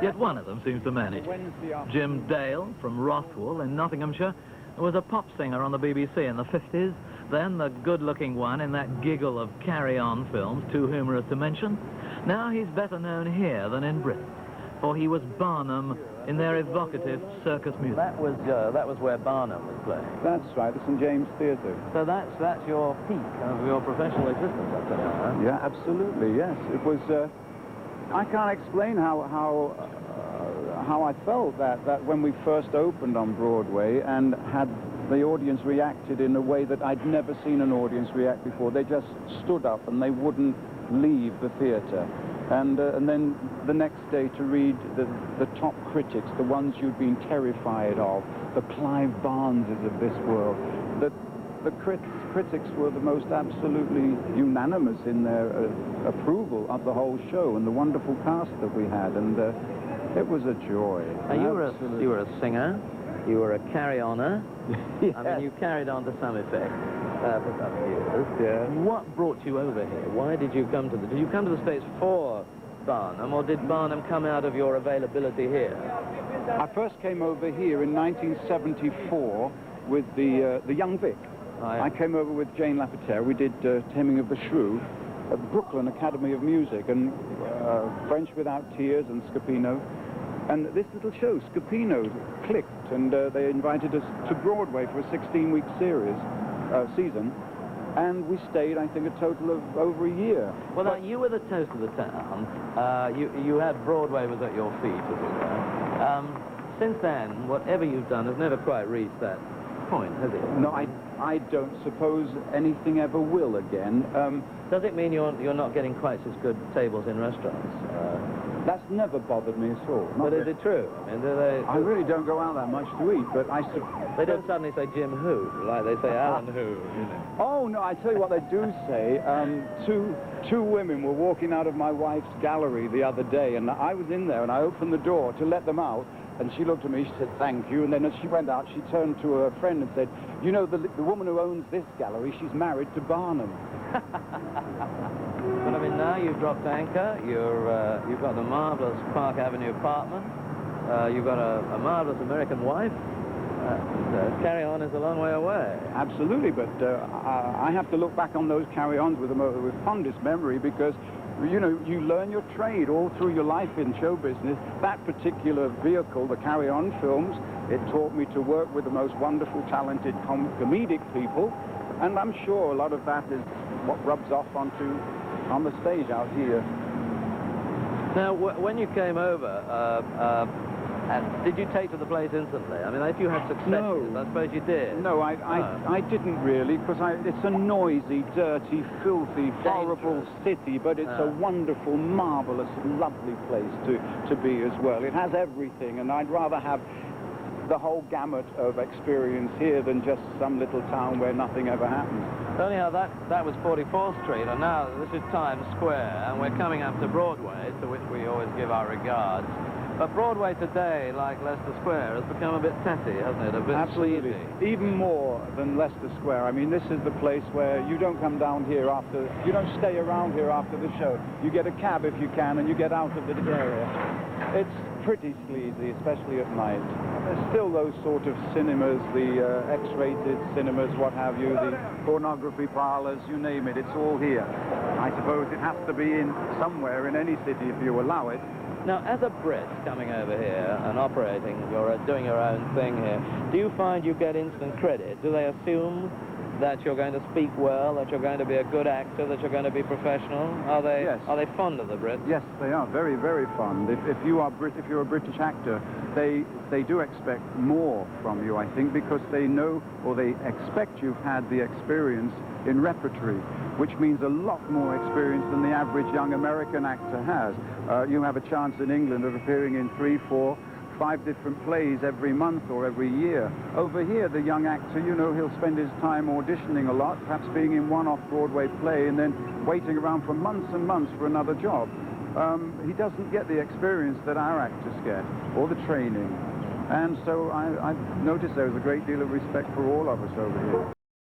yet one of them seems to manage. Jim Dale from Rothwell in Nottinghamshire was a pop singer on the BBC in the 50s, then the good-looking one in that giggle of Carry On films, too humorous to mention. Now he's better known here than in Britain, for he was Barnum in their evocative circus music. That was where Barnum was playing. That's right, the St. James Theatre. So that's your peak of your professional existence up to now, huh? Yeah, absolutely, yes. It was, I can't explain how I felt that when we first opened on Broadway and had the audience reacted in a way that I'd never seen an audience react before. They just stood up and they wouldn't leave the theatre. And then the next day to read the top critics, the ones you'd been terrified of, the Clive Barneses of this world. The critics were the most absolutely unanimous in their approval of the whole show and the wonderful cast that we had, and it was a joy. Now, you were a singer, you were a carry-oner. Yes. I mean, you carried on to some effect for some years. Yeah. What brought you over here? Why did you come to did you come to the States for Barnum, or did Barnum come out of your availability here? I first came over here in 1974 with the Young Vic. Oh, yeah. I came over with Jane Lapatere. We did Taming of the Shrew at the Brooklyn Academy of Music, and French Without Tears and Scapino. And this little show, Scapino, clicked, and they invited us to Broadway for a 16-week season. And we stayed, I think, a total of over a year. Well, now, you were the toast of the town. You had Broadway was at your feet, as it were. Since then, whatever you've done has never quite reached that point, has it? No, I don't suppose anything ever will again. Does it mean you're not getting quite as good tables in restaurants? That's never bothered me at all. But is it true? I mean, do they... I really don't go out that much to eat, but They don't suddenly say Jim Who, like they say Alan Who, you know. Oh, no, I tell you what they do say. Two women were walking out of my wife's gallery the other day, and I was in there, and I opened the door to let them out, and she looked at me, she said, thank you, and then as she went out, she turned to her friend and said, you know, the woman who owns this gallery, she's married to Barnum. But I mean, now you've dropped anchor, you've got the marvellous Park Avenue apartment, you've got a marvellous American wife. Carry On is a long way away. Absolutely, but I have to look back on those carry-ons with fondest memory, because, you know, you learn your trade all through your life in show business. That particular vehicle, the carry-on films, it taught me to work with the most wonderful, talented comedic people, and I'm sure a lot of that is what rubs off on the stage out here. Now, when you came over, did you take to the place instantly? I mean, if you had successes, No. I suppose you did. No, I didn't really, because it's a noisy, dirty, filthy, horrible city, but it's a wonderful, marvelous, lovely place to be as well. It has everything, and I'd rather have the whole gamut of experience here than just some little town where nothing ever happens. Anyhow, that was 44th Street, and now this is Times Square, and we're coming up to Broadway, to which we always give our regards. But Broadway today, like Leicester Square, has become a bit tatty, hasn't it? A bit Absolutely. sleazy. Even more than Leicester Square. I mean, this is the place where you don't come down here you don't stay around here after the show. You get a cab if you can, and you get out of the area. It's pretty sleazy, especially at night. There's still those sort of cinemas, the X-rated cinemas, what have you, the pornography parlors, you name it, it's all here. I suppose it has to be in somewhere in any city if you allow it. Now, as a Brit coming over here and operating, doing your own thing here, do you find you get instant credit? Do they assume that you're going to speak well, that you're going to be a good actor, that you're going to be professional? Are they fond of the Brits? Yes, they are very, very fond. If you're a British actor, they do expect more from you, I think, because they know, or they expect you've had the experience in repertory, which means a lot more experience than the average young American actor has. You have a chance in England of appearing in 3, 4, 5 different plays every month or every year. Over here, the young actor, you know, he'll spend his time auditioning a lot, perhaps being in one off-Broadway play and then waiting around for months and months for another job. He doesn't get the experience that our actors get, or the training. And so I've noticed there's a great deal of respect for all of us over here.